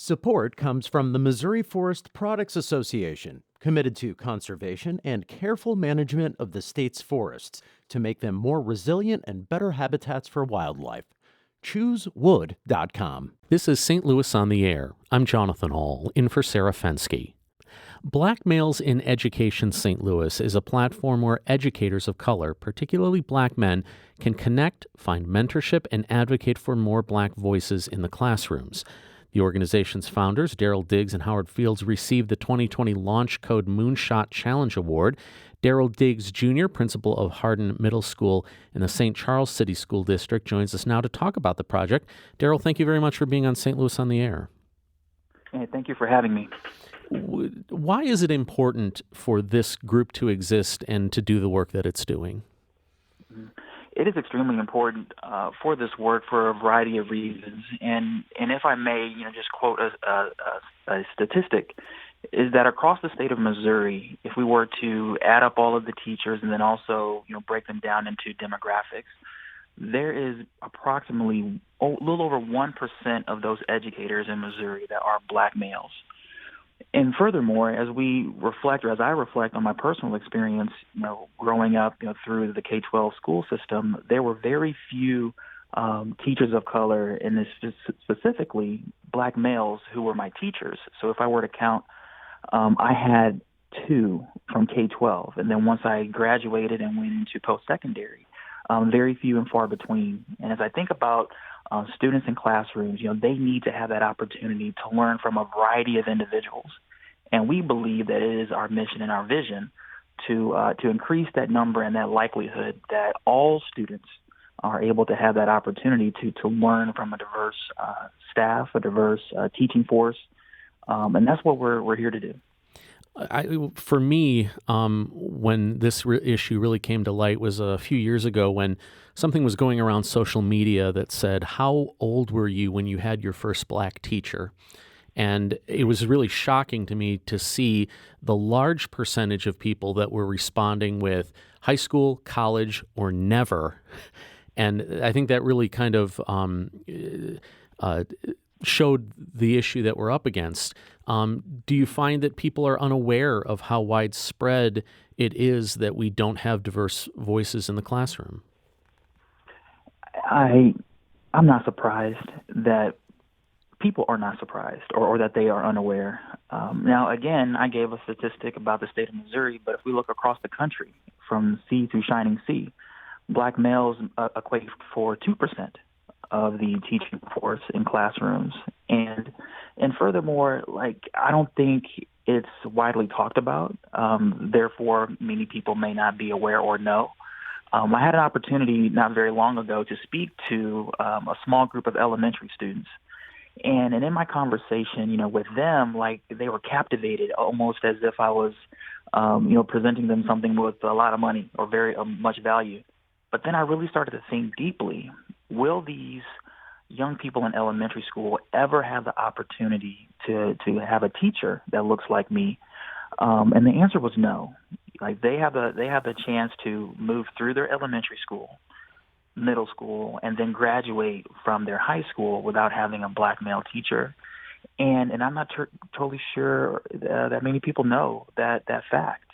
Support comes from the Missouri Forest Products Association, committed to conservation and careful management of the state's forests to make them more resilient and better habitats for wildlife. ChooseWood.com. This is St. Louis on the Air. I'm Jonathan Hall, in for Sarah Fensky. Black Males in Education St. Louis is a platform where educators of color, particularly black men, can connect, find mentorship, and advocate for more black voices in the classrooms. The organization's founders, Darryl Diggs and Howard Fields, received the 2020 Launchcode Moonshot Challenge Award. Darryl Diggs Jr., principal of Hardin Middle School in the St. Charles City School District, joins us now to talk about the project. Darryl, thank you very much for being on St. Louis on the Air. Hey, thank you for having me. Why is it important for this group to exist and to do the work that it's doing? It is extremely important for this work for a variety of reasons, and if I may, just quote a statistic, is that across the state of Missouri, if we were to add up all of the teachers and then also break them down into demographics, there is approximately a little over 1% of those educators in Missouri that are black males. And furthermore, as I reflect on my personal experience, growing up, through the K-12 school system, there were very few teachers of color, and this specifically black males, who were my teachers. So if I were to count, I had 2 from K-12, and then once I graduated and went into post-secondary, very few and far between. And as I think about students in classrooms, they need to have that opportunity to learn from a variety of individuals. And we believe that it is our mission and our vision to increase that number and that likelihood that all students are able to have that opportunity to learn from a diverse staff, a diverse teaching force. And that's what we're here to do. For me, when this issue really came to light was a few years ago when something was going around social media that said, "How old were you when you had your first black teacher?" And it was really shocking to me to see the large percentage of people that were responding with high school, college, or never. And I think that really kind of showed the issue that we're up against. Do you find that people are unaware of how widespread it is that we don't have diverse voices in the classroom? I'm not surprised that people are not surprised or that they are unaware. Now, again, I gave a statistic about the state of Missouri, but if we look across the country from sea to shining sea, black males equate for 2% of the teaching force in classrooms. And furthermore, I don't think it's widely talked about. Therefore, many people may not be aware or know. I had an opportunity not very long ago to speak to a small group of elementary students. And in my conversation, with them, they were captivated, almost as if I was, presenting them something with a lot of money or very much value. But then I really started to think deeply, will these young people in elementary school ever have the opportunity to have a teacher that looks like me? And the answer was no. They have the chance to move through their elementary school, middle school, and then graduate from their high school without having a black male teacher. And I'm not totally sure that many people know that fact.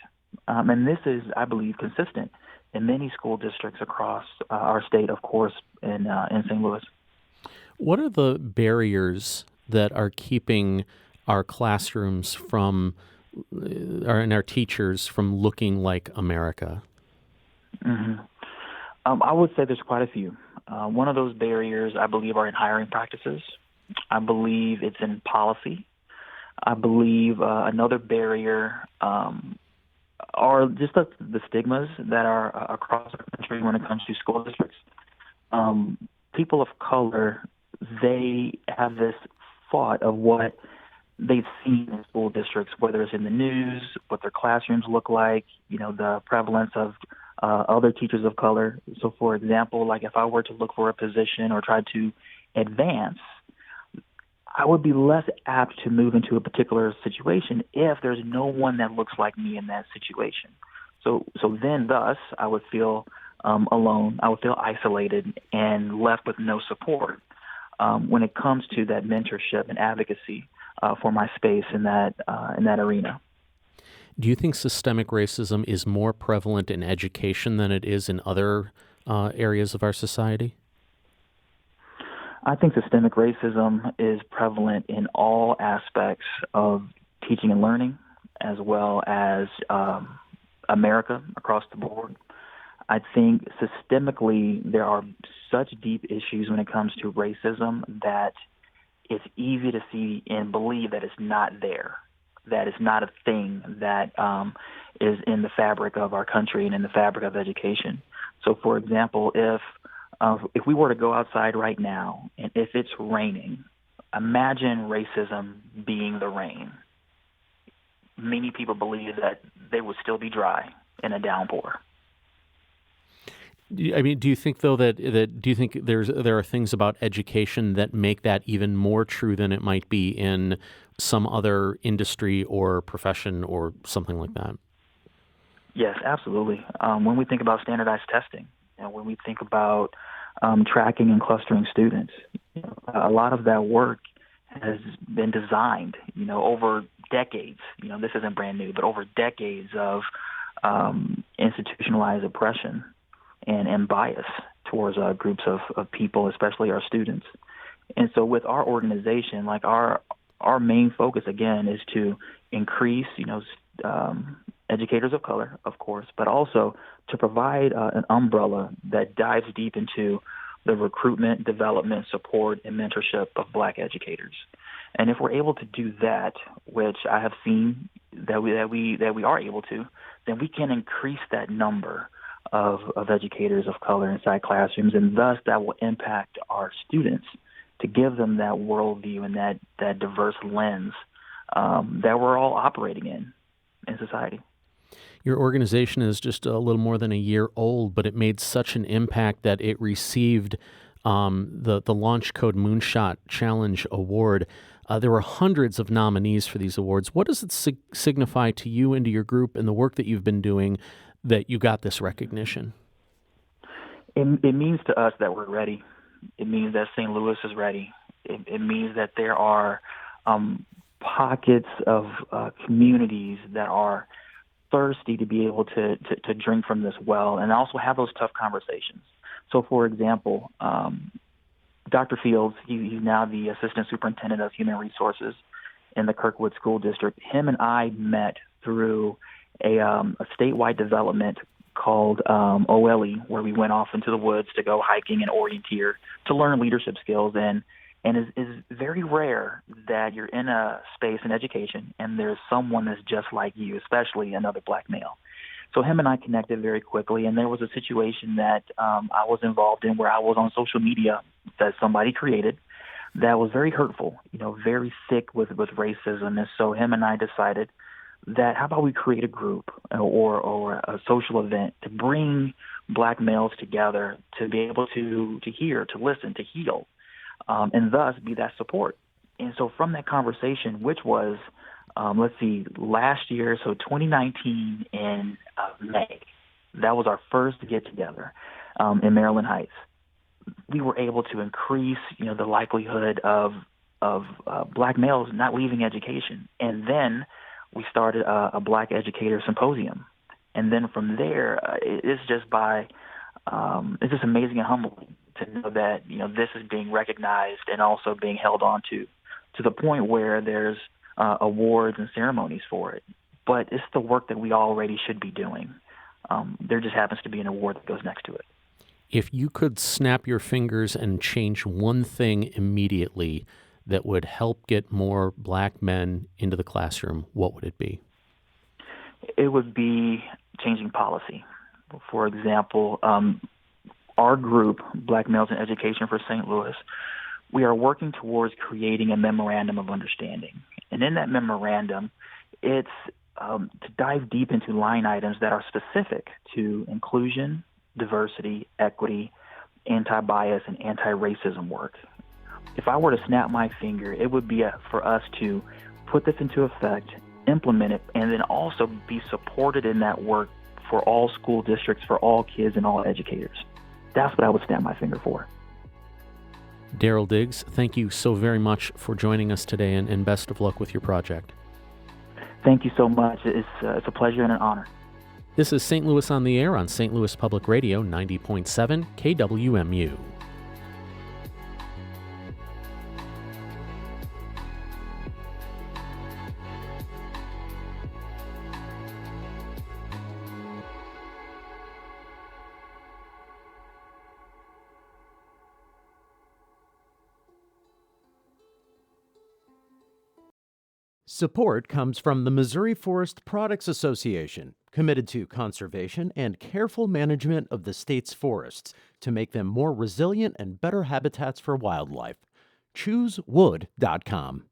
And this is, I believe, consistent in many school districts across our state, of course, in St. Louis. What are the barriers that are keeping our classrooms and our teachers from looking like America? Mm-hmm. I would say there's quite a few. One of those barriers, I believe, are in hiring practices. I believe it's in policy. I believe another barrier are just the stigmas that are across the country when it comes to school districts. People of color, they have this thought of what they've seen in school districts, whether it's in the news, what their classrooms look like, the prevalence of other teachers of color. So, for example, if I were to look for a position or try to advance, I would be less apt to move into a particular situation if there's no one that looks like me in that situation. So then, thus, I would feel alone. I would feel isolated and left with no support. when it comes to that mentorship and advocacy for my space in that arena. Do you think systemic racism is more prevalent in education than it is in other areas of our society? I think systemic racism is prevalent in all aspects of teaching and learning, as well as America across the board. I think systemically there are such deep issues when it comes to racism that it's easy to see and believe that it's not there, that it's not a thing that is in the fabric of our country and in the fabric of education. So, for example, if we were to go outside right now and if it's raining, imagine racism being the rain. Many people believe that they would still be dry in a downpour. I mean, do you think though that do you think there are things about education that make that even more true than it might be in some other industry or profession or something like that? Yes, absolutely. When we think about standardized testing, and when we think about tracking and clustering students, a lot of that work has been designed, over decades. This isn't brand new, but over decades of institutionalized oppression and bias towards groups of people, especially our students. And so with our organization, like our main focus, again, is to increase, educators of color, of course, but also to provide an umbrella that dives deep into the recruitment, development, support, and mentorship of Black educators. And if we're able to do that, which I have seen that we are able to, then we can increase that number of educators of color inside classrooms, and thus that will impact our students to give them that worldview and that diverse lens that we're all operating in society. Your organization is just a little more than a year old, but it made such an impact that it received the Launchcode Moonshot Challenge Award. There were hundreds of nominees for these awards. What does it signify to you and to your group and the work that you've been doing that you got this recognition? It means to us that we're ready. It means that St. Louis is ready. It means that there are pockets of communities that are thirsty to be able to drink from this well and also have those tough conversations. So, for example, Dr. Fields, he's now the assistant superintendent of human resources in the Kirkwood School District. Him and I met through a statewide development called OLE, where we went off into the woods to go hiking and orienteer to learn leadership skills. And it's very rare that you're in a space in education and there's someone that's just like you, especially another Black male. So him and I connected very quickly, and there was a situation that I was involved in where I was on social media that somebody created that was very hurtful, very thick with racism. And so him and I decided that how about we create a group or a social event to bring Black males together to be able to hear, to listen, to heal, and thus be that support. And so from that conversation, which was, last year, so 2019 in May, that was our first get-together in Maryland Heights. We were able to increase, the likelihood of Black males not leaving education. And then we started a Black Educator Symposium. And then from there, it's just amazing and humbling to know that, this is being recognized and also being held on to the point where there's awards and ceremonies for it. But it's the work that we already should be doing. There just happens to be an award that goes next to it. If you could snap your fingers and change one thing immediately that would help get more Black men into the classroom, what would it be? It would be changing policy. For example, our group, Black Males in Education for St. Louis, we are working towards creating a memorandum of understanding. And in that memorandum, it's to dive deep into line items that are specific to inclusion, diversity, equity, anti-bias, and anti-racism work. If I were to snap my finger, it would be for us to put this into effect, implement it, and then also be supported in that work for all school districts, for all kids, and all educators. That's what I would snap my finger for. Darryl Diggs, thank you so very much for joining us today, and best of luck with your project. Thank you so much. It's a pleasure and an honor. This is St. Louis on the Air on St. Louis Public Radio 90.7 KWMU. Support comes from the Missouri Forest Products Association, committed to conservation and careful management of the state's forests to make them more resilient and better habitats for wildlife. ChooseWood.com.